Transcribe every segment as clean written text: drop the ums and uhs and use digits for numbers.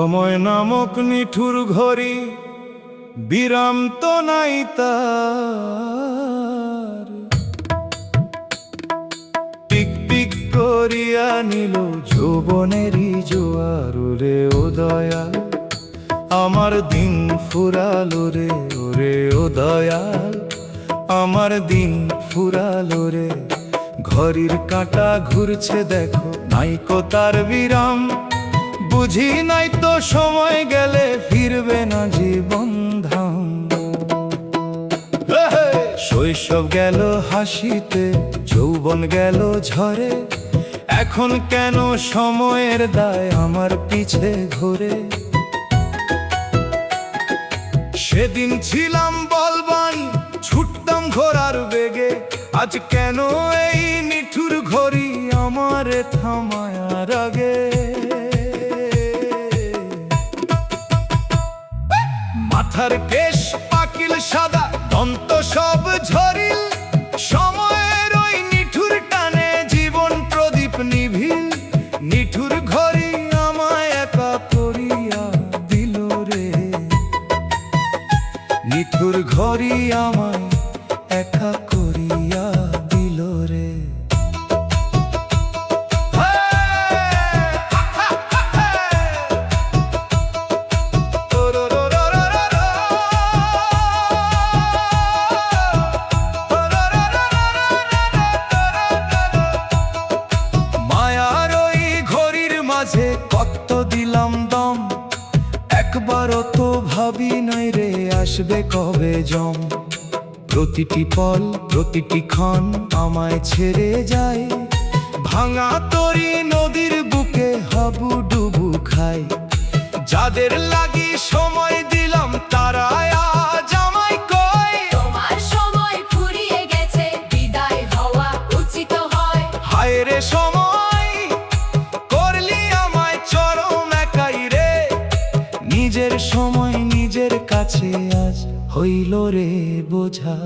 সময় নামক নিঠুর ঘড়ি বিরাম তো নাই তার, টিক টিক করিয়া নিল যৌবনেরই জোয়ার। রে ও দয়াল আমার দিন ফুরালো রে, ওরে ও দয়াল আমার দিন ফুরালো রে। ঘড়ির কাঁটা ঘুরছে দেখো নাইকো তার বিরাম, বুঝি নাই তো সময় গেলে ফিরবে না জীবন ধাম। শৈশব গেল হাসিতে, যৌবন গেল ঝরে, এখন কেন সময়ের দায় আমার পিছে ঘোরে। সেদিন ছিলাম বলবান, ছুটতাম ঘোড়ার বেগে, আজ কেন এই নিঠুর ঘড়ি আমার থামায়ার আগে। মাথার কেশ পাকিল সাদা, দন্ত সব ঝরিল, সময়ের ওই নিঠুর টানে জীবন প্রদীপ নিভিল। নিঠুর ঘড়ি আমায় একা করিয়া দিল রে, নিঠুর ঘড়ি আমায় একা করিয়া দিল রে। মায়ার ওই ঘড়ির মাঝে কত দিলাম দম, একবারও তো ভাবি নাই রে আসবে কবে জম। প্রতিটি পল প্রতিটি ক্ষণ আমায় ছেড়ে যায়, ভাঙা তরি নদীর বুকে হাবুডুবু খাই। যাদের লাগি সময় দিলাম তারা আজ আমায় কয়, তোমার সময় ফুরিয়ে গেছে, বিদায় হওয়া উচিত হয়। হায় রে সময় করলি আমায় চরম একাই রে। নিজের সময় নিজের কাছে আজ হইল রে বোঝা।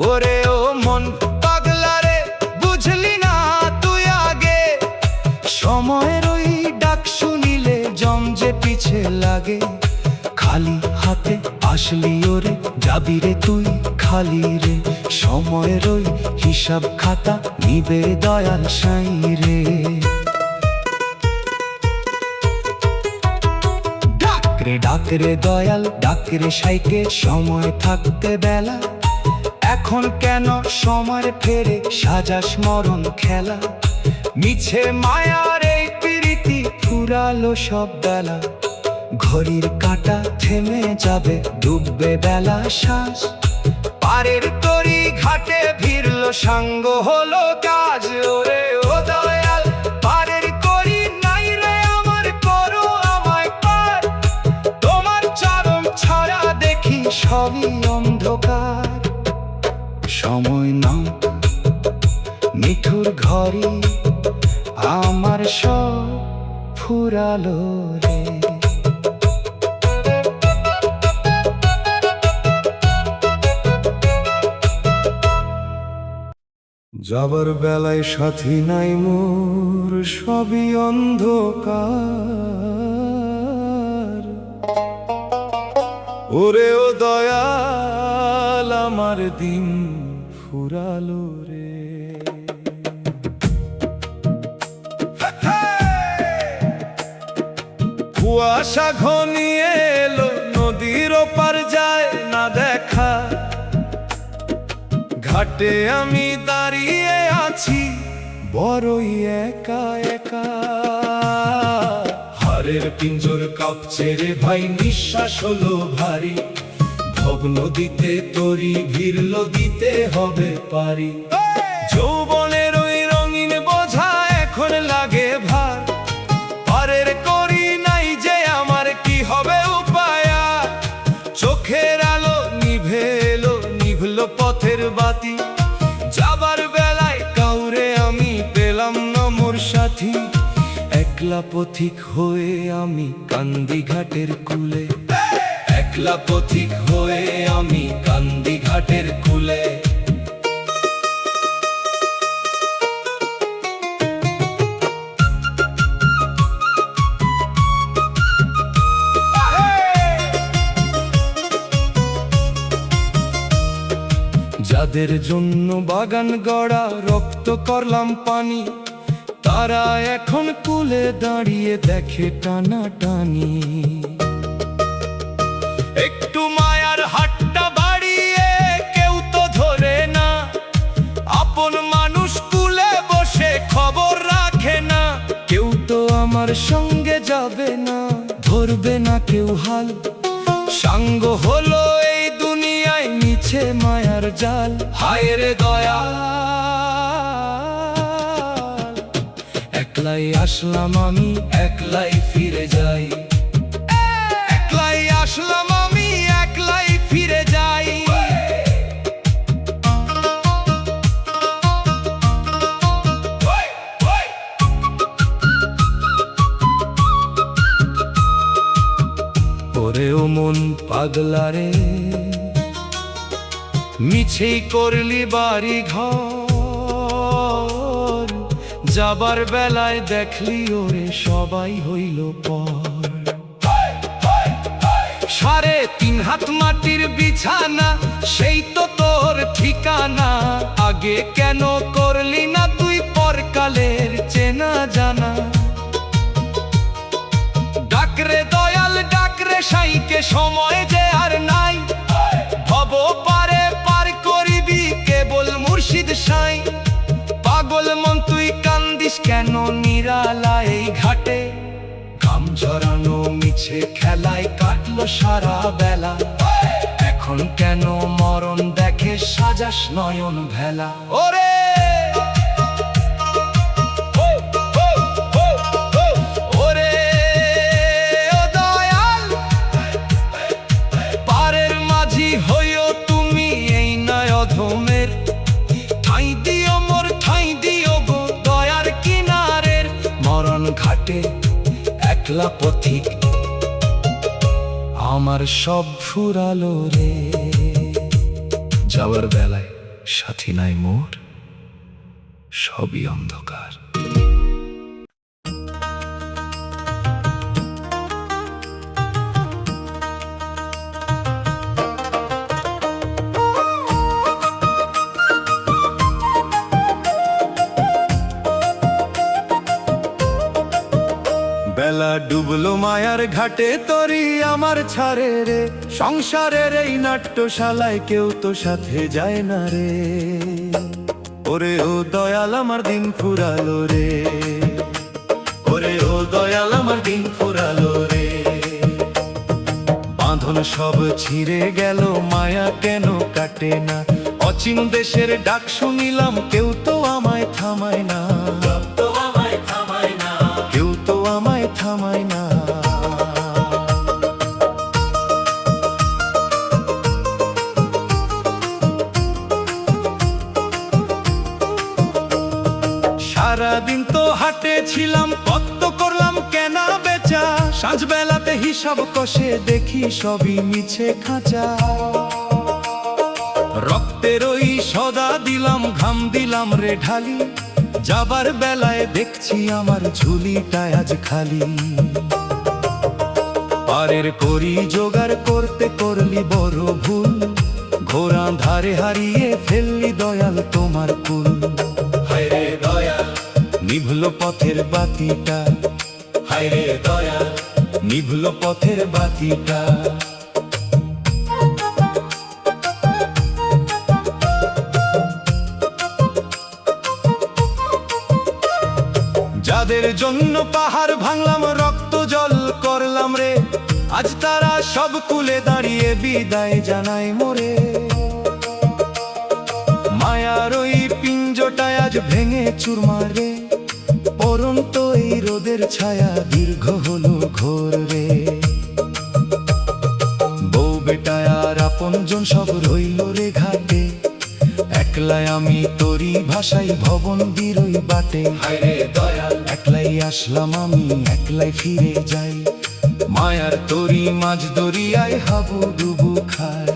ওরে ও মন পাগলা রে, বুঝলি না তুই আগে, সময়ের ওই ডাক শুনিলে জম যে পিছে লাগে। খালি হাতে আসলি ওরে, যাবি রে তুই খালি রে, সময়ের ওই হিসাব খাতা নিবে দয়াল সাই রে। ডাক রে দয়াল ডাক রে সাইকে, সময় থাকতে বেলা, এখন কেন সময় ফেরে সাজাস মরণ খেলা। মিছে মায়ার এই প্রীতি ফুরালো সব বেলা, ঘড়ির কাঁটা থেমে যাবে ডুববে বেলা শ্বাস। পারের তরি ঘাটে ভিড়ল সাঙ্গ হলো কাজ, ওরে ও দয়াল পারের করি নাই রে আমার, করো আমায় পার। তোমার চরণ ছাড়া দেখি সবই অন্ধকার। সময় নাও নিঠুর ঘড়ি আমার সব ফুরালো রে। যাবার বেলায় সাথী নাই মোর, সবই অন্ধকার। ওরে ও দয়াল আমার দিন ফুরালো রে। কুয়াশা ঘনিয়ে এলো, নদীর ওপার যায় না দেখা, ঘাটে আমি দাঁড়িয়ে আছি বড়ই একা একা। হারের পিঞ্জর কাঁপছে রে ভাই, নিঃশ্বাস হলো ভারী, ভগ্ন দিতে তরি ভিড়ল দিতে হবে পারি। যৌবনের ওই রঙিন বোঝা এখন লাগে ভার, পারের করি নাই যে আমার কি হবে উপায়। চোখের আলো নিভে এলো, নিভল পথের বাতি, যাবার বেলায় কাউরে আমি পেলাম না মোর সাথী। একলা পথিক হয়ে আমি কান্দি ঘাটের কূলে, একলা পথিক হয়ে আমি কান্দি ঘাটের কূলে। যাদের জন্য বাগান গড়া রক্ত করলাম পানি, তারা এখন কুলে দাঁড়িয়ে দেখে টানা টানি। একটু মায়ার হাতটা বাড়িয়ে কেউ তো ধরে না, আপন মানুষ কুলে বসে খবর রাখে না। কেউ তো আমার সঙ্গে যাবে না, ধরবে না কেউ হাল। সাঙ্গ হলো এই দুনিয়ায় মিছে মায়ার জাল। হায় রে দয়াল, একলাই আসলাম আমি, একলাই ফিরে যাই। একলাই আসলাম আমি, একলাই ফিরে যাই। ওরেও মন পাগলা রে, মিছেই করলি বাড়ি ঘর। যাবার বেলায় দেখলি ওরে সবাই হইল পর। 3.5 হাত মাটির বিছানা, সেই তো তোর ঠিকানা। আগে কেন করলি না তুই পরকালের চেনা জানা? ডাকরে দয়াল ডাকরে সাইকে, সময় যে আর নাই। ভব পারে পার করিবি কেবল মুর্শিদ সাই। পাগল মন তুই কান্দিস কেন নিরালা এই ঘাটে? ঘাম ঝরানো মিছে খেলায় কাটলো সারা বেলা। এখন কেন মরণ দেখে সাজাস নয়ন ভেলা? ওরে ওরে ও দয়াল, পারের মাঝি হইও তুমি এই নয় অধমের। ঠাঁই দিও মোর, ঠাঁই দিও গো দয়ার কিনারের। মরণ ঘাটে একলা পথিক, আমার সব ফুরালো রে। যাওয়ার বেলায় সাথী নাই মোর, সবই অন্ধকার। বেলা ডুবলো মায়ার ঘাটে, তরি আমার ছাড়ে রে। সংসারের এই নাট্যশালায় কেউ তো সাথে যায় না রে। ওরে ও দয়াল আমার দিন ফুরালো রে। ওরে ও দয়াল আমার দিন ফুরালো রে। বাঁধন সব ছিঁড়ে গেল, মায়া কেন কাটে না? অচিন দেশের ডাক শুনিলাম, কেউ তো আমায় থামায় না। কেউ তো আমায় থামায় না। সারাদিন তো হাটে ছিলাম, কত করলাম কেনা বেচা। সাঁঝ বেলাতে হিসাব কষে দেখি সবই মিছে খাঁচা। রক্তের ওই সদা দিলাম, ঘাম দিলাম রে ঢালি। যাবার বেলায় দেখছি আমার ঝুলিটা আজ খালি। পারের করি জোগাড় করতে করলি বড় ভুল। ঘোড়া ধারে হারিয়ে ফেললি দয়াল তোমার কুল। হায় রে দয়াল, নিভলো পথের বাতিটা। হায় রে দয়াল, নিভলো পথের বাতিটা। যাদের জন্য পাহাড় ভাঙলাম, রক্ত জল করলাম রে। আজ তারা সব কুলে দাঁড়িয়ে বিদায় জানাই মোরে। মায়ার ওই পিঞ্জটায় আজ ভেঙে চুরমার রে। পরন্ত এই রোদের ছায়া দীর্ঘ হলো ঘোর রে। বউ বেটায় আর আপনজন সব রইল রে ঘাটে। একলাই আমি তোরি ভাষাই ভবন বিরই বাটে। হায় রে দয়াল, একলাই আসলাম আমি, একলাই ফিরে যাই। মায়ার তোরি মাঝ দরিয়ায় হাবু ডুবু খাই।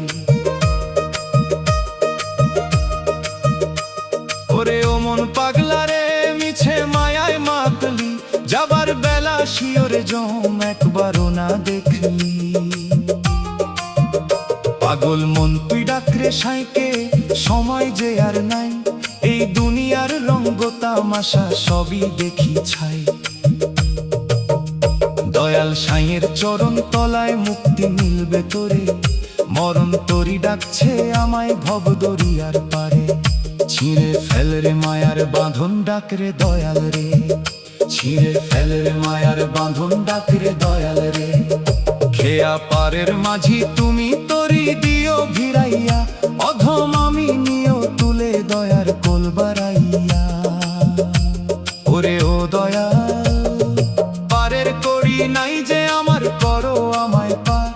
ওরে ও মন পাগলা রে, মিছে মায়ায় মাতলি। যাবার বেলা শিওরে জম একবারও না দেখলি। পাগল মন তুই ডাকরে সাইকে, সময় যে আর নাই, এই দুনিয়ার রঙ্গ তামাশা সবই দেখি ছাই। দয়াল সাঁইয়ের চরণ তলায় মুক্তি মিলবে তোরে, মরণ তরি ডাকছে আমায় ভব দরিয়ার পারে। ছিঁড়ে ফেল রে মায়ার বাঁধন ডাক রে দয়াল রে, ছিঁড়ে ফেল রে মায়ার বাঁধন ডাক রে দয়াল রে। খেয়া পারের মাঝি তুমি তরি দিও ভিড়াইয়া, অধম আমি নিও তুলে দয়ার কোল বাড়াইয়া। ওরে ও দয়াল পারের করি নাই যে আমার, করো আমায় পার।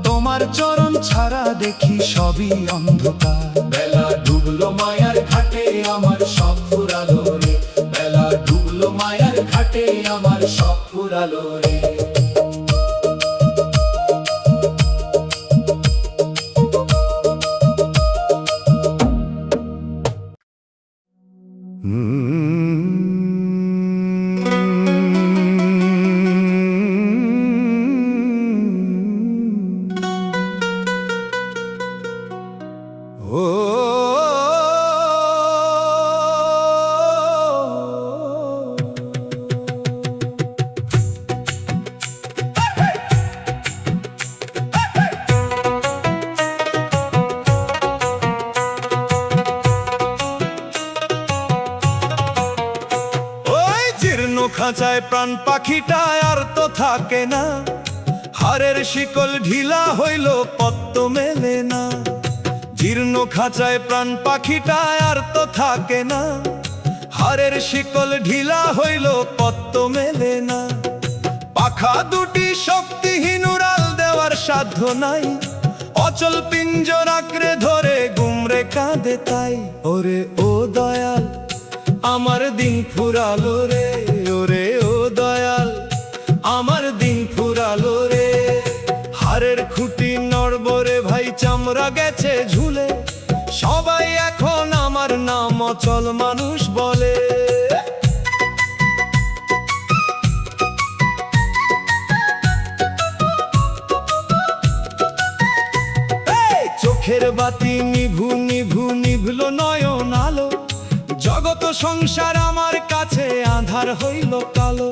তোমার চরণ ছাড়া দেখি সবই অন্ধকার। বেলা ডুবলো মায়ার ঘাটে আমার সব ফুরালো রে, বেলা ডুবলো মায়ার ঘাটে আমার সব ফুরালো রে। খাঁচায় প্রাণ পাখিটা আর তো থাকে না, হাড়ের শিকল ঢিলা হইল পত্ত মেলে না। জীর্ণ খাঁচায় প্রাণ পাখিটা আর তো থাকে না, হাড়ের শিকল ঢিলা হইল পত্ত মেলে না। পাখা দুটি শক্তিহীন উড়াল দেওয়ার সাধ্য নাই, অচল পিঞ্জর আঁকড়ে ধরে গুমরে কাঁদে তাই। ওরে ও দয়াল আমার দিন ফুরালো রে, ওরে ও দয়াল আমার দিন ফুরালো রে। হাড়ের খুঁটি নড়বরে ভাই চামড়া গেছে ঝুলে, সবাই এখন আমার নাম অচল মানুষ বলে। চোখের বাতি নিভু নিভু নিভলো নয়ন আলো, জগত সংসার আমার কাছে আঁধার হইল কালো।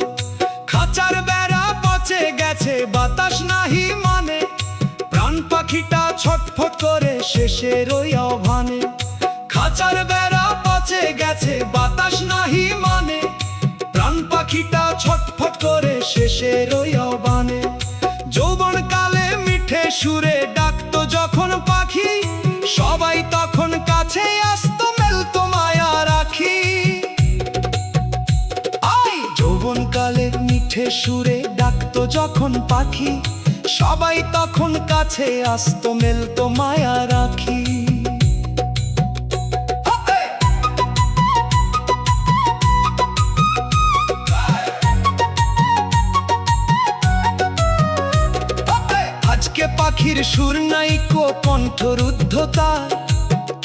খাঁচার বেড়া পচে গেছে বাতাস নাহি মানে, প্রাণ পাখিটা ছটফট করে শেষের ওই আহ্বানে। খাঁচার বেড়া পচে গেছে বাতাস নাহি মানে, প্রাণ পাখিটা ছটফট করে শেষের ওই আহ্বানে। যৌবন কালে মিঠে সুরে ডাকতো যখন পাখি, সবাই তখন কাছে আসতো মেলতো মায়া রাখি। যৌবন কালে মিঠে সুরে ডাকতো যখন পাখি, সবাই তখন কাছে আসতো মেলতো মায়া রাখি। আজকে পাখির সুর নাই কো কণ্ঠরুদ্ধতা,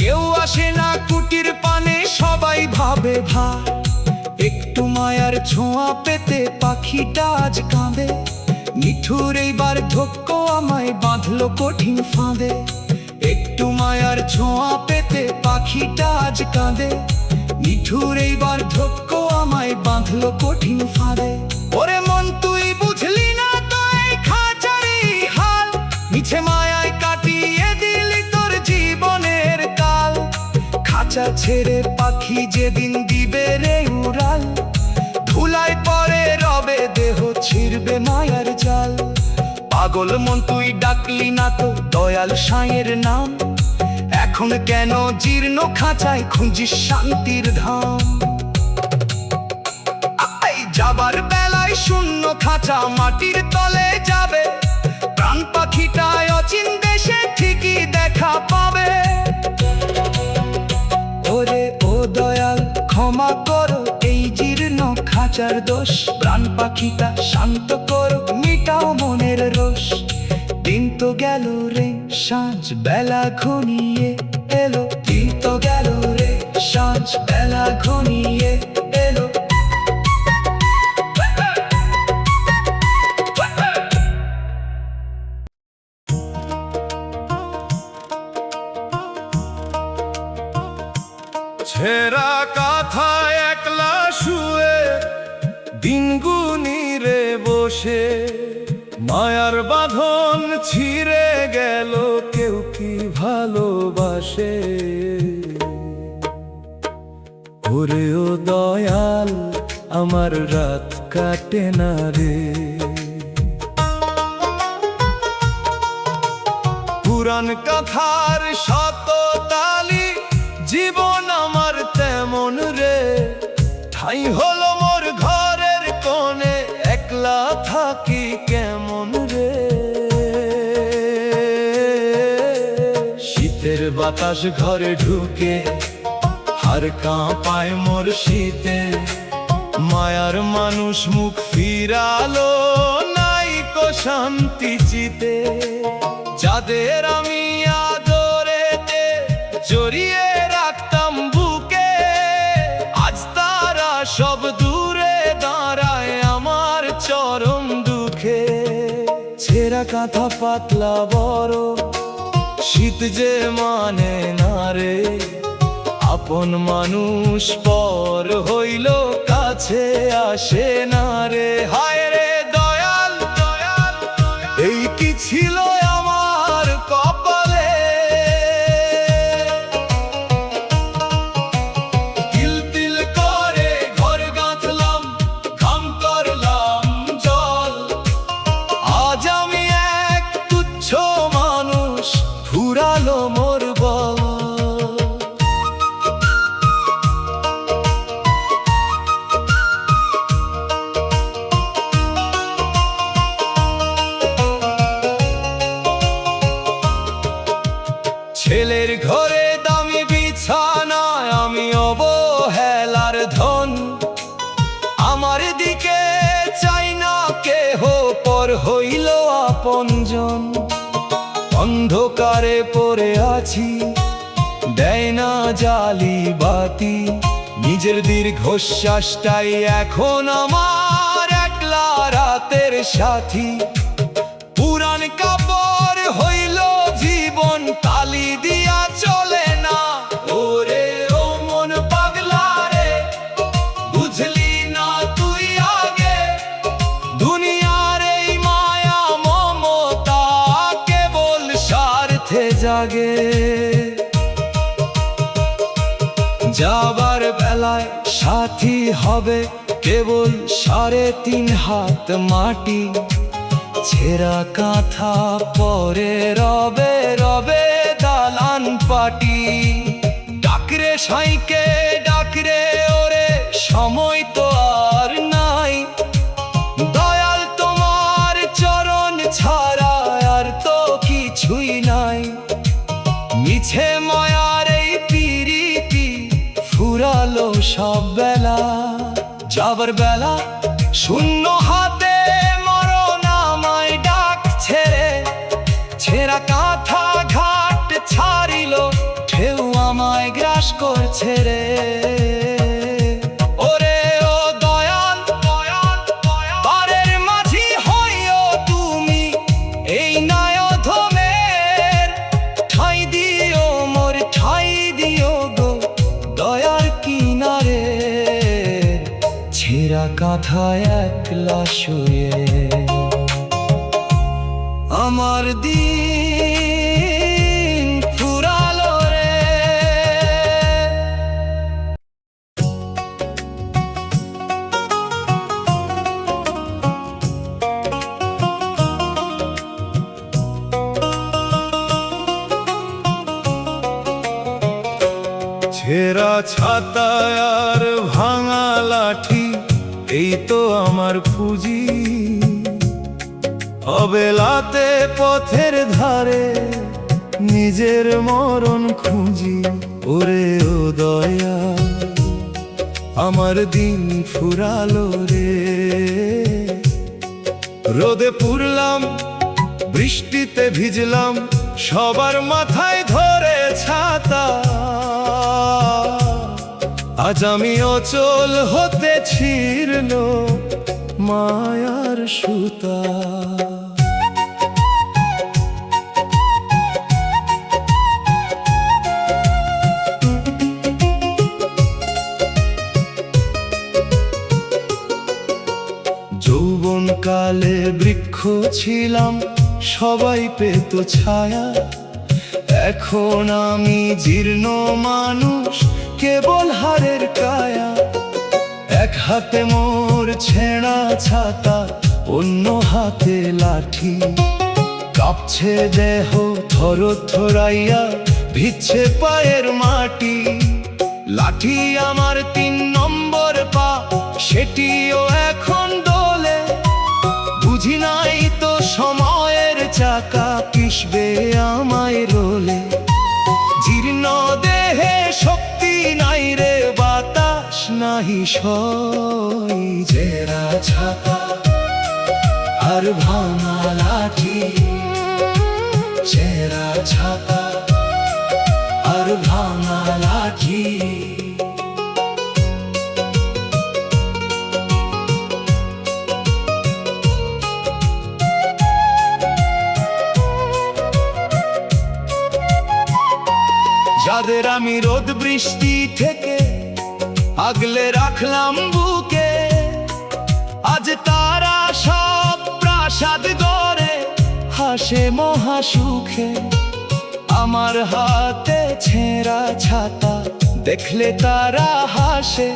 কেউ আসে না কুটির পানে সবাই ভাবে ভাই। একটু মায়ার ছোঁয়া পেতে পাখিটা আজ কাঁদে, নিঠুর এইবার ধক্কো আমায় বাঁধলো কঠিন ফাঁদে। একটু মায়ার ছোঁয়া পেতে পাখিটা আজ কাঁদে, নিঠুর এইবার ধক্কো আমায় বাঁধলো কঠিন ফাঁদে। ওরে মন তুই বুঝলি না তো এই খাঁচারি হাল, মিছে মায়ায় কাটিয়ে দিলি তোর জীবনের কাল। খাঁচা ছেড়ে পাখি যেদিন দিবে রে উড়াল, ধুলায় পরে রবে দেহ ছিড়বে মায়ার জাল। পাগল মন তুই ডাকলি না তো দয়াল সাঁইয়ের নাম, এখন কেন জীর্ণ খাঁচায় খুঁজিস শান্তির ধাম। যাবার বেলায় শূন্য খাঁচা মাটির তলে যাবে, প্রাণ পাখিটায় অচিন দেশে ঠিকই দেখা পাবে। ওরে ও দয়াল ক্ষমা করো এই জীর্ণ খাঁচার দোষ, প্রাণ পাখিটা শান্ত করো মিটাও মনের রোষ। দিন তো গেল রে সাঁঝ বেলা ঘনিয়ে এলো, দিন তো গেল রে সাঁঝ বেলা ঘনিয়ে এলো। ছেঁড়া কাঁথায় একলা শুয়ে দিন গুনিরে বসে মায়ার বাঁধন ছিঁড়ে গেল, কেউ কি ভালোবাসে? ওরে ও দয়াল, আমার রাত কাটে না রে। পুরান কাঁথার শত তালি, জীবন আমার তেমন রে। ঠাই হলো মোর ঘরের কোণে, একলা থাকি কেমন রে। শীতের বাতাস ঘরে ঢুকে, আর কাঁপায় মোর শীতে। মায়ার মানুষ মুখ ফিরালো, নাই কো শান্তি চিতে। যাদের আমি আদরেতে জড়িয়ে রাখতাম বুকে, আজ তারা সব দূরে দাঁড়ায় আমার চরম দুঃখে। ছেঁড়া কাঁথা পাতলা বড়, শীত যে মানে না রে। আপন মানুষ পর হইল, কাছে আসে না রে। হায় রে দয়াল, দয়াল, এই কি ছিল আমার কপালে? তিল তিল করে ঘর গাঁথলাম, ঘাম করলাম জল। আজ আমি এক তুচ্ছ মানুষ, ফুরালো মোর বল। ছেলের ঘরে দামি বিছানায় আমি অবহেলার ধন। আমার দিকে চাই না কেহ, পর হইল আপনজন। অন্ধকারে পড়ে আছি, দেয় না জালি বাতি। নিজের দীর্ঘশ্বাসটাই এখন আমার একলা রাতের সাথী। পুরান কাপড় হইল জীবন, তালি দিয়া চলে না। ওরে ও মন পাগলা রে, বুঝলি না তুই আগে? দুনিয়ার এই মায়া মমতা কেবল স্বার্থে জাগে। যাবার বেলায় সাথী হবে কেবল 3.5 হাত মাটি। ছেঁড়া কাঁথা পরে রবে রবে দালান পাটি। ডাকরে সাইকে ডাকরে ওরে, সময় তো আর নাই। দয়াল তোমার চরণ ছাড়া আর তো কিছুই নাই। মিছে মায়ার এই পিরিতি, ফুরালো সব বেলা। যাবার বেলা শূন্য হাতে ছেঁড়া কাঁথা ঘাট ছাড়িল, ঢেউ আমায় গ্রাস করছে রে। ওরে ও দয়াল, দয়াল, পারের মাঝি হইও তুমি, এই নায়ধমের ঠাই দিও মোর, ঠাই দিও গো দয়ার কিনারে। ছেঁড়া কাঁথায় একলা শুয়ে আমার দিন ফুরালো রে। ছেঁড়া ছাতা আর ভাঙা লাঠি, এই তো আমার পুঁজি। অবেলাতে পথের ধারে নিজের মরণ খুঁজি। ওরে ও দয়া, আমার দিন ফুরালো রে। রোদে পুড়লাম, বৃষ্টিতে ভিজলাম, সবার মাথায় ধরে ছাতা। আজ আমি অচল হতে ছিড়ল মায়ার সুতা। ছিলাম সবাই পেত ছায়া, এখন আমি জীর্ণ মানুষ কেবল হারের কায়া। এক হাতে মোর ছেঁড়া ছাতা, অন্য হাতে লাঠি, কাঁপছে দেহ থর থরাইয়া, ভিজছে পায়ের মাটি। লাঠি আমার 3 নম্বর পা, সেটিও এখন দোলে। বুঝি নাই তো সময়ের চাকা পিষবে আমায় রোলে। জীর্ণ দেহে শক্তি নাই রে, বাতাস নাহি সই। ছেঁড়া ছাতা আর ভাঙা লাঠি, ছেঁড়া ছাতা আর ভাঙা লাঠি। যাদের আমি রোদ বৃষ্টি থেকে আগলে রাখলাম বুকে, আজ তারা সব প্রাসাদ গড়ে হাসে মহাসুখে। আমার হাতে ছেঁড়া ছাতা দেখলে তারা হাসে।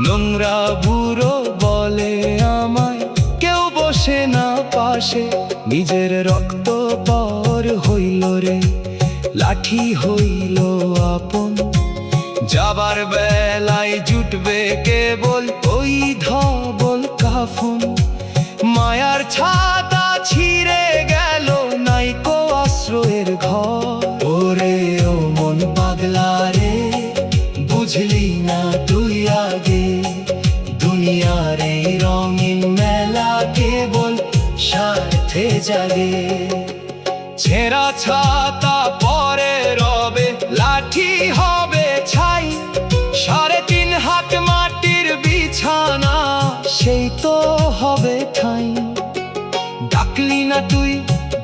নোংরা বুড়ো বলে আমায়, কেউ বসে না পাশে। নিজের রক্ত পর হইল রে, লাঠি হইল আপন। যাবার বেলায় জুটবে কেবল ওই ধবল কাফন। মায়ার ছাতা ছিঁড়ে গেল, নাইকো আশ্রয়ের ঘর। ওরে ও মন পাগলা রে, বুঝলি না তুই আগে, দুনিয়ার এই রঙিন মেলা কেবল স্বার্থে জাগে। ছেঁড়া ছাতা পরে রবে, লাঠি হবে ছাই। 3.5 হাত মাটির বিছানা, সেই তো হবে ঠাই। ডাকলি না তুই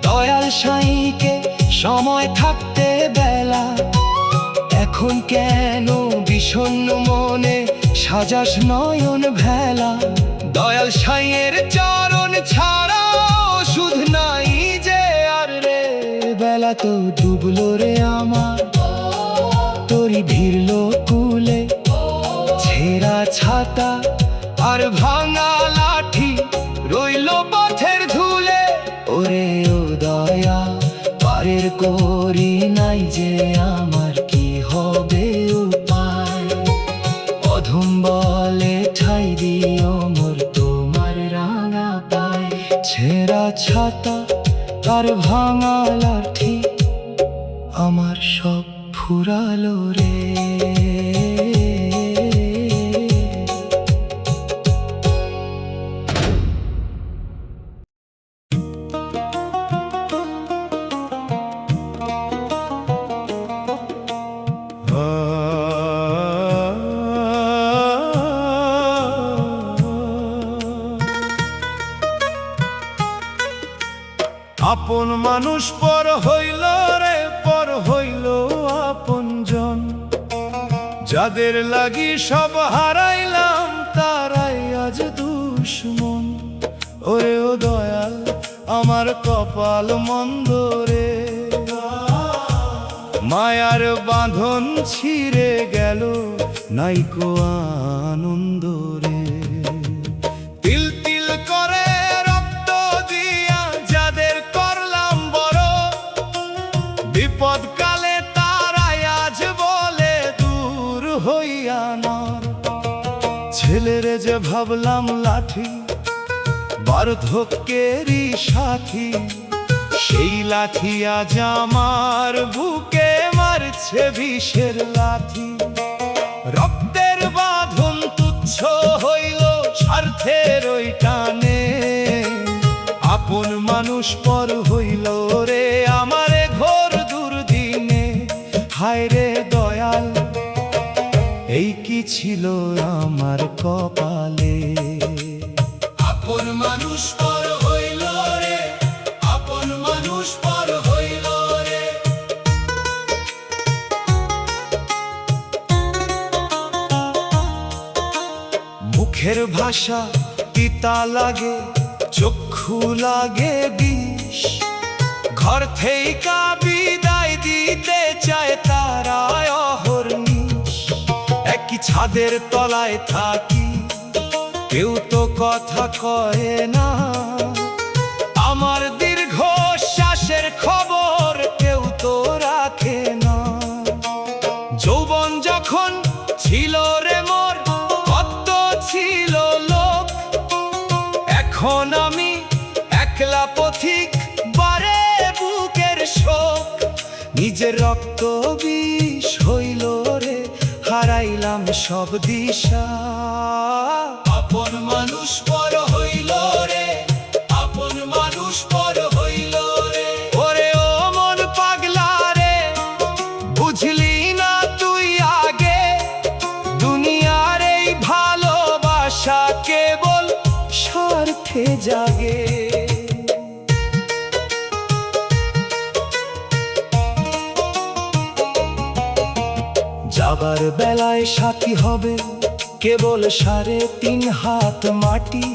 দয়াল সাঁইকে, সময় থাকতে বেলা। এখন কেন বিষণ্ণ মনে সাজাস নয়ন ভেলা। দয়াল সাঁইয়ের চরণ ছাড়া ওষুধ নাই যে আর রে। বেলা তো ডুবলো রে আমার, তোরই ভিড়লো কুলে। ছেঁড়া ছাতা আর ভাঙা লাঠি রইল পথের ধুলে। ওরে ও দয়া পারের করি নাই যে আমার, কি হবে উপায়। অধম বলে ঠাই দিও মোর তোমার রাঙা পায়। ছেঁড়া ছাতা আর ভাঙা লাঠি আমার সব ফুরালো রে। আপন মানুষ পর হইল রে, পর হইল আপনজন। যাদের লাগি সব হারাইলাম, তারাই আজ দুশ্মন। ওরে ও দয়াল আমার কপাল মন্দ রে, মায়ার বাঁধন ছিঁড়ে গেল, নাইকো আনন্দ রে। তিল তিল করে রক্ত দিয়া যাদের করলাম বড়, বিপদকালে তারাই আজ বলে দূর হইয়া নর। ছেলেরে যে ভাবলাম লাঠি, বার্ধক্যেরই সাথী, সেই লাঠি আজ আমার বুকে মারছে বিষের লাঠি। রক্তের বাঁধন তুচ্ছ হইল স্বার্থের ওই টানে। আপন মানুষ পর হইল রে আমারে ঘোর দুর্দিনে। হায় রে দয়াল, এই কি ছিল আমার কপালে। আপন মানুষ পর হইল রে, আপন মানুষ পর হইল রে। মুখের ভাষা পিতা লাগে, চক্ষু লাগে বিষ, ঘর থেকে বিদায় দিতে চায় তারা অহর্নিশ। একই ছাদের তলায় থাকি, কেউ তো কথা কয় না, আমার দীর্ঘ শ্বাসের খবর কেউ তো রাখে না। যৌবন যখন ছিল রে মোর, কত ছিল লোক, এখন আমি একলা পথিক, বারে বুকের শোক। নিজের রক্ত বিষ হইল রে, হারাইলাম সব দিশা। আপন মানুষ পর হইল রে, আপন মানুষ পর হইল রে। ওরে ও মন পাগলা রে, বুঝলি না তুই আগে, দুনিয়ার এই ভালোবাসা কেবল স্বার্থে জাগে। যাবার বেলায় সাথী হবে কেবল 3.5 হাত মাটি,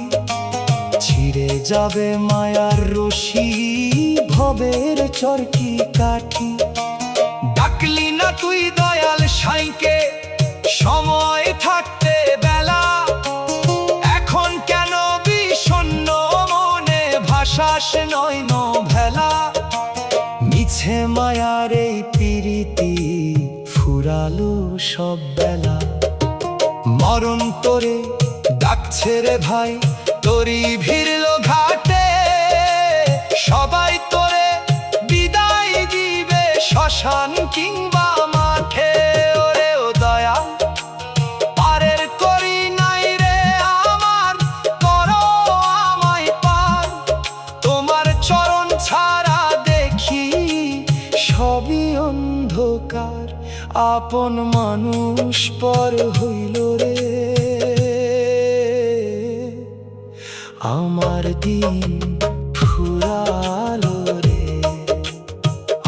ছিঁড়ে যাবে মায়ার রশি, ভবের চরকি কাঠি। ডাকলি না তুই দয়াল সাইকে, সময় থাকতে বেলা, এখন কেন বিষণ্ণ মনে ভাসাস নয়ন ভেলা। মিছে মায়ার এই প্রীতি ফুরালো সব বেলা, মরণ তোরে ডাকছে রে ভাই, তোরই ভিড়ল ঘাটে, সবাই তোরে বিদায় দিবে শ্মশান কিংবা মাঠে। ওরে ও দয়া পারের করি নাই রে আমার, করো আমায় পার, তোমার চরণ ছাড়া দেখি সবই অন্ধকার। আপন মানুষ পর হইল রে, আমার দিন ফুরালো রে।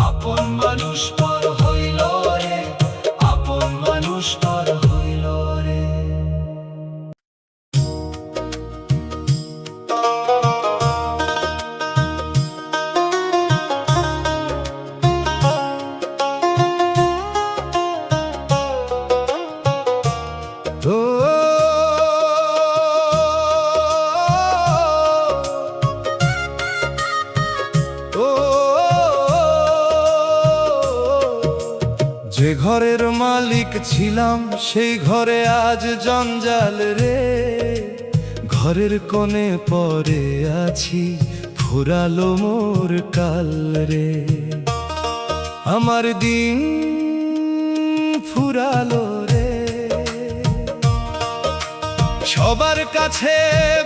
আপন মানুষ পর হইল রে, আপন মানুষ পর হইল রে। যে ঘরের মালিক ছিলাম সেই ঘরে আজ জঞ্জাল রে, ঘরের কোণে পড়ে আছি ফুরালো মোর কাল রে। আমার দিন ফুরালো রে, সবার কাছে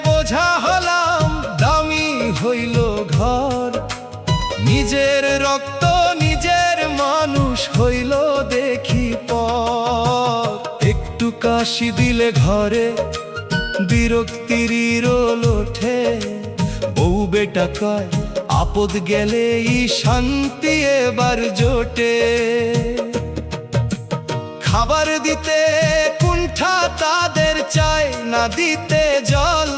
বোঝা হলাম, দামি হইল ঘর, নিজের রক্ত নিজের মানুষ হইল দেখি পর। একটু কাশি দিলে ঘরে বিরক্তির রোল ওঠে, বউ বেটা কয় আপদ গেলেই শান্তি এবার জোটে। খাবার দিতে কুণ্ঠা তাদের চায় না দিতে জল,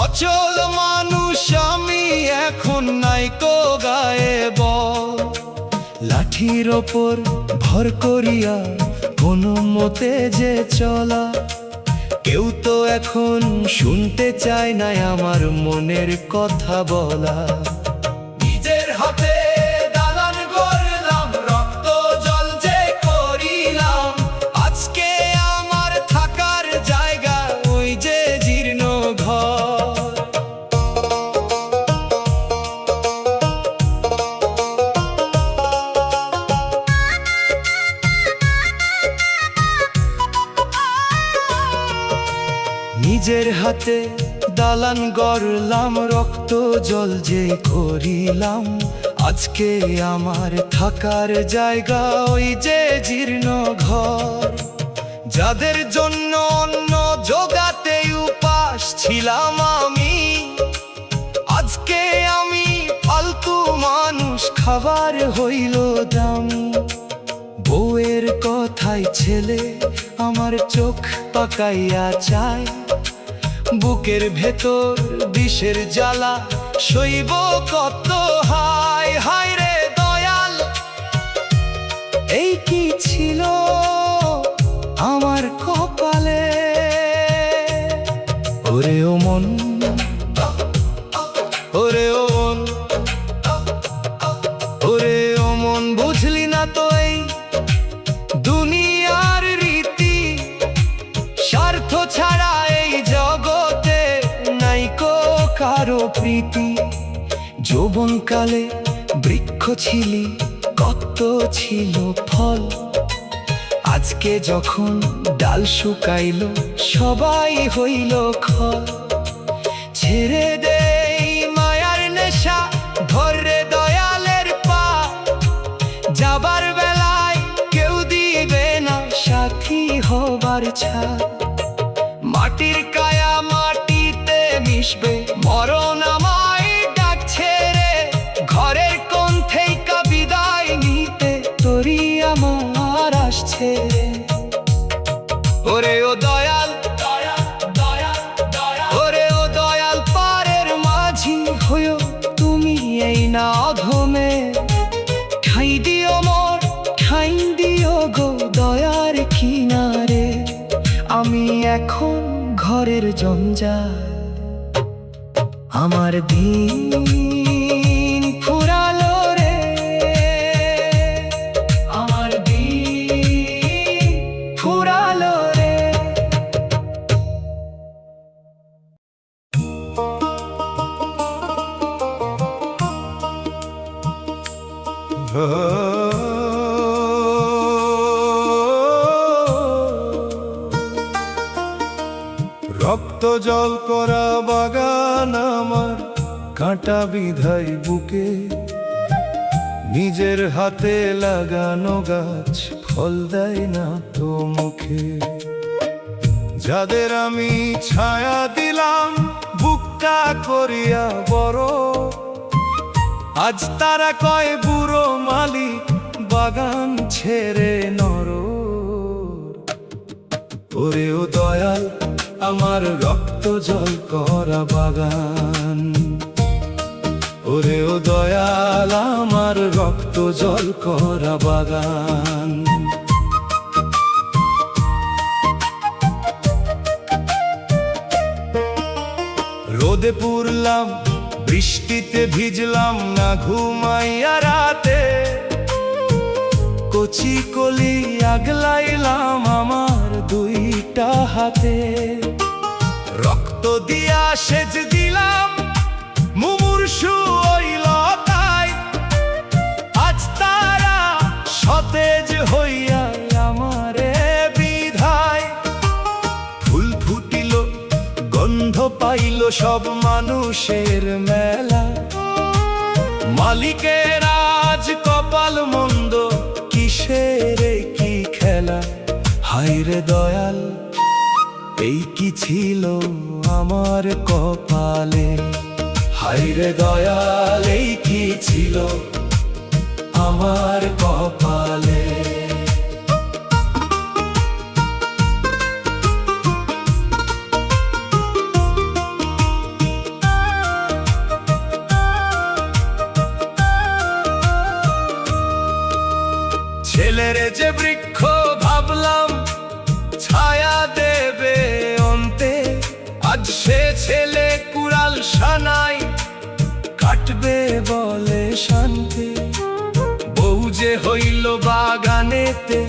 অচল মানুষ আমি এখন নাইকো গায়ে বল। লাঠির ওপর ভর করিয়া কোনো মতে যে চলা, কেউ তো এখন শুনতে চায় না আমার মনের কথা বলা। নিজের হাতে দালান গড়লাম, রক্ত জল যে করিলাম, আজকে আমার থাকার জায়গা ওই যে জীর্ণ ঘর। নিজের হাতে দালান গড়লাম, রক্ত জল যে করিলাম, আজকে আমার থাকার জায়গা ওই যে জীর্ণ ঘর। যাদের জন্য অন্ন জোগাতে উপাস ছিলাম আমি, আজকে আমি ফালতু মানুষ, খাবার হইল দামি। বউয়ের কথায় ছেলে আমার চোখ পাকাইয়া চায়, বুকের ভেতর বিষের জ্বালা সইব কত, হায় হায় রে দয়াল, এই কি ছিল আমার কপালে। ওরে ও মন, ওরে ও মন, ওরে ও মন, বুঝলি না তো এই দুনিয়ার রীতি, স্বার্থ ছাড়া এই জগতে নাইকো কারো প্রীতি। যৌবনকালে বৃক্ষ ছিলি, কত ছিল ফল, আজকে যখন ডাল শুকাইল সবাই হইল খল। ছেড়ে দে এই মায়ার নেশা, ধরে দয়ালের পা, যাবার বেলায় কেউ দিবে না সাথী হবার ছাড়। মাটির কায়া মাটিতে মিশবে, মরণ আমায় ডাকছে রে, ঘরের কোণ থেকে বিদায় নিতে তোরই আমার আসছে। ওরে ও দয়াল, ওরে ও দয়াল, পারের মাঝি হইও তুমি এই না অধমে, ঠাই দিও মোর, ঠাই দিও গো দয়ার কিনারে। আমি এখন ঘরের জঞ্জাল, আমার দিন ফুরালো রে, আমার দিন ফুরালো রে। রক্ত জল করা বাগান আমার, কাঁটা বিধাই বুকে, নিজের হাতে লাগানো গাছ ফল দেয় না তো মুখে। যাদের আমি ছায়া দিলাম বুকটা করিয়া বড়, আজ তারা কয় বুড়ো মালিক বাগান ছেড়ে নর। ওরে ও দয়াল, আমার রক্ত জল করা বাগান, ওরে ও দয়াল, আমার রক্ত জল করা বাগান। রোদে পুড়লাম, বৃষ্টিতে ভিজলাম না ঘুমাইয়া রাতে, কচি কলি আগলাইলাম আমার দুইটা হাতে। রক্ত দিয়া সেচ দিলাম মুমূর্ষু ওই লতায়, আজ তারা সতেজ হইয়া আমারে বিধায়। ফুল ফুটিল, গন্ধ পাইল সব মানুষের মেলা, মালিকের আজ কপাল মন্দ, কিসের কি খেলা। হায় রে দয়াল, এই কি ছিল আমার কপালে, হায় রে দয়াল, এই কি ছিল আমার কপালে। ছেলের যে বৃক্ষ ভাবলাম ছায়া দেবে অন্তে, আজ সে ছেলে কুড়াল সানাই কাটবে বলে শান্তি। বউ যে হইল বাগানেতে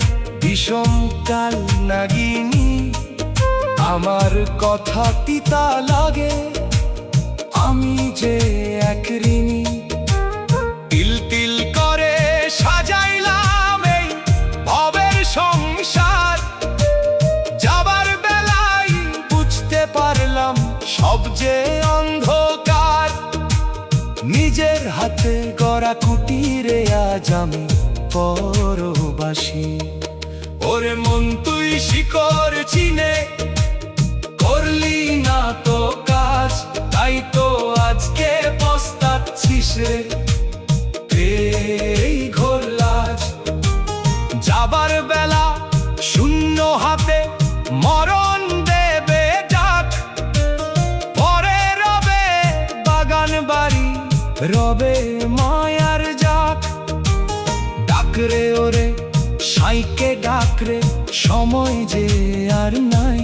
বিষম কাল নাগিনী, আমার কথা তিতা লাগে, আমি যে এক ঋণী। তিল তিল করে সাজাইলাম এই ভবের সংসার, যাবার বেলায় বুঝতে পারলাম সব যে অন্ধকার। নিজের হাতে গড়া কুটিরে আজ আমি পরবাসী। ওরে মন, তুই শিকড় চিনে করলি না তো কাজ, তাই তো আজকে পস্তাচ্ছিস রে এই ঘোর লাজ। যাবার বেলা শূন্য হাতে মরণ দেবে ডাক, রবে মায়ার যাক, ডাকরে ওরে সাইকে ডাকরে, সময় যে আর নাই।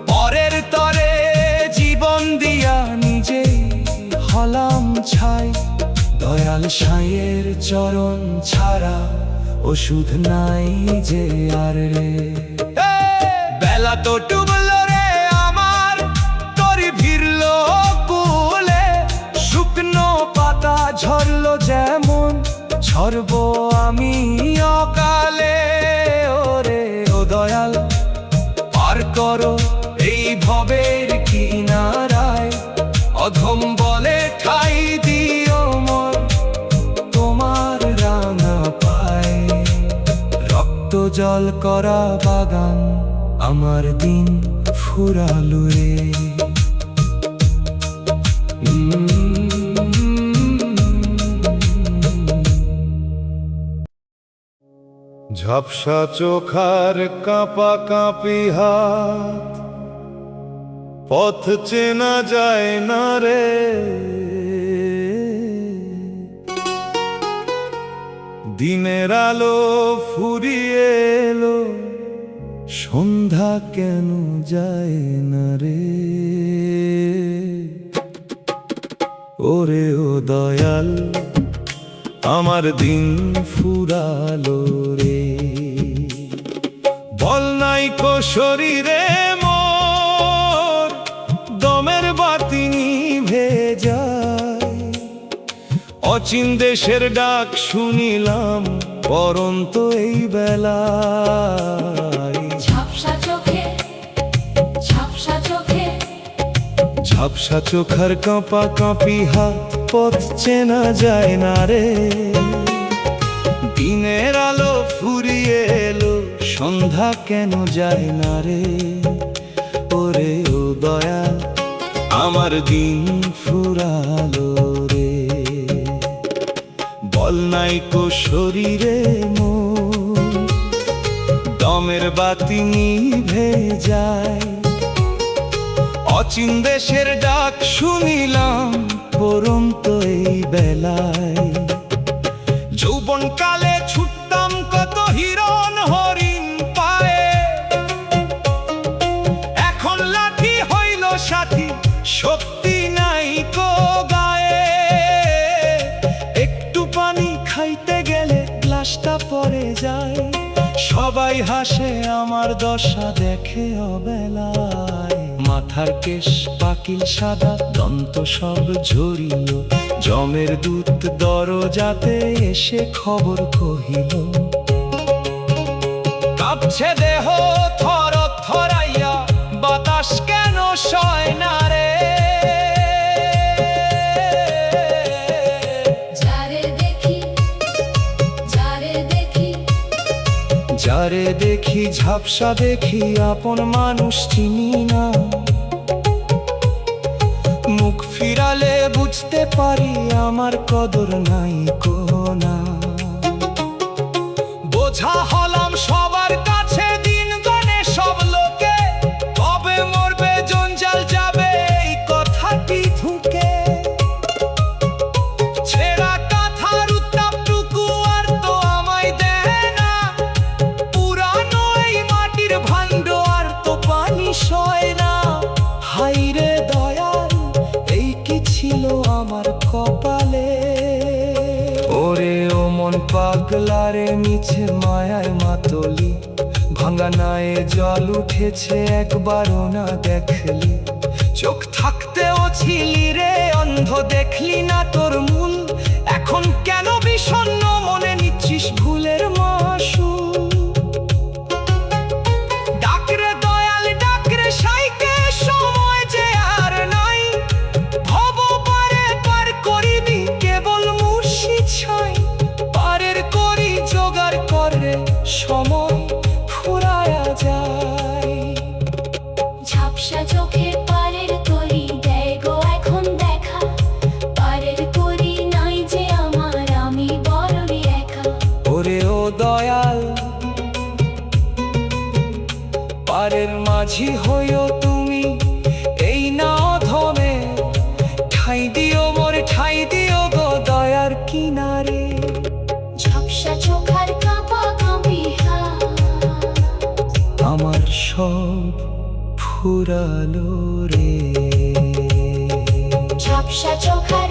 পরের তরে জীবন দিয়া নিজেই হলাম ছাই, দয়াল সাইয়ের চরণ ছাড়া ওষুধ নাই যে আর রে। বেলা তো ডুবলো রে আমার, তরি ভিড়ল কুলে, শুকনো পাতা ঝরলো যেমন ঝরবো আমি অকালে। ওরে ও দয়াল পার করো এই ভবের কিনারায়, অধম বলে ঠাই দিও মোর তোমার রাঙা পায়। রক্ত জল করা বাগান আমার দিন ফুরালো রে। ঝাপসা চোখার কাঁপা কাঁপি হাত, পথ চেনা যায় না রে। দিনের আলো ফুরিয়ে এলো, সন্ধ্যা কেন যায় না রে। ওরে ও দয়াল আমার দিন ফুরালো রে। বল নাই কো শরীরে মোর, দমের বাতি নিভে যায়। অচিন দেশের ডাক শুনিলাম পরন্ত এই বেলায়। ঝাপসা চোখে, ঝাপসা চোখে, ঝাপসা চোখার কাঁপা কাঁপি হাত, পথ চেনা যায় না রে। দিনের আলো ফুরিয়ে এলো, সন্ধ্যা কেন যায় না রে। ওরে ও দয়াল আমার দিন ফুরালো রে। বল নাই কো শরীরে মোর, দমের বাতি নিভে যায়। অচিন দেশের ডাক শুনিলাম পরন্ত এই বেলায়। যৌবন কালে ছুটতাম কত হিরণ হরিণ পায়ে, এখন লাঠি হইল সাথী, শক্তি নাই কো গায়ে। একটু পানি খাইতে গেলে গ্লাসটা পড়ে যায়, সবাই হাসে আমার দশা দেখে অবেলায়। মাথার কেশ পাকিল সাদা, দন্ত সব ঝরিল, জমের দূত দরজাতে এসে খবর কহিল। কাঁপছে দেহ থর থরাইয়া, বাতাস কেন সয় না রে। যারে দেখি, যারে দেখি, যারে দেখি ঝাপসা দেখি, আপন মানুষ চিনি না। মুখ ফিরালে বুঝতে পারি আমার কদর নাই কোনা। বোঝা হলাম সবার কাছে দিন গনে সব লোকে, কবে মরবে জঞ্জাল যাবে এই কথাটি ধুকে। ছেঁড়া কাঁথার উত্তাপটুকু আর তো আমায় দেয় না, পুরানো এই মাটির ভাণ্ড আর তো পানি সয় না। হাইরে দয়াল এই কি ছিল আমার কপালে। ওরে ও মন পাগলারে মিছে মায়ায় মাতলি, ভাঙা নায়ে জল উঠেছে একবারও না দেখলি। চোখ থাকতেও ছিলি রে অন্ধ, দেখলি না তোর মূল। এখন কেন বিষণ্ণ মনে নিচ্ছিস ভুলের মাসুল। ডাকরে দয়াল ডাকরে সাইকে, সময় যে আর নাই। ভব পারে পার করিবি কেবল মুর্শি ছাই, পারের করি জোগাড় করে সময় ফুরায়া যায়। ঝাপসা চোখে পারের তরি দেয় গো এখন দেখা, পারের করি নাই যে আমার, আমি বড়ই একা। ওরে ও দয়াল পারের মাঝি হইও তুমি, এই না অধমে ঠাই দিও মোর ঠাই সব ফুরালো রে। ঝাপসা চোখ আর